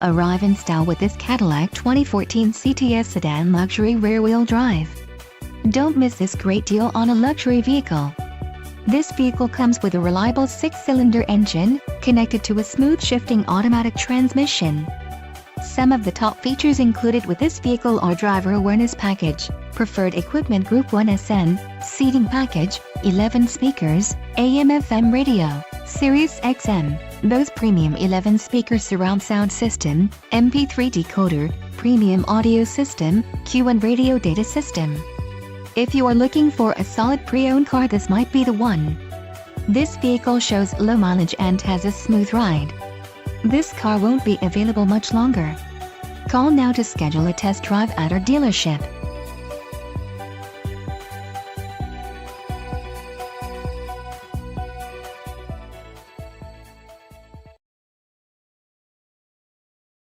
Arrive in style with this Cadillac 2014 CTS Sedan luxury rear-wheel drive. Don't miss this great deal on a luxury vehicle. This vehicle comes with a reliable 6-cylinder engine, connected to a smooth shifting automatic transmission. Some of the top features included with this vehicle are driver awareness package, preferred equipment group 1 SN, seating package, 11 speakers, AM/FM radio, Sirius XM, Bose Premium 11-speaker surround sound system, MP3 decoder, premium audio system, Q&A radio data system. If you are looking for a solid pre-owned car, this might be the one. This vehicle shows low mileage and has a smooth ride. This car won't be available much longer. Call now to schedule a test drive at our dealership.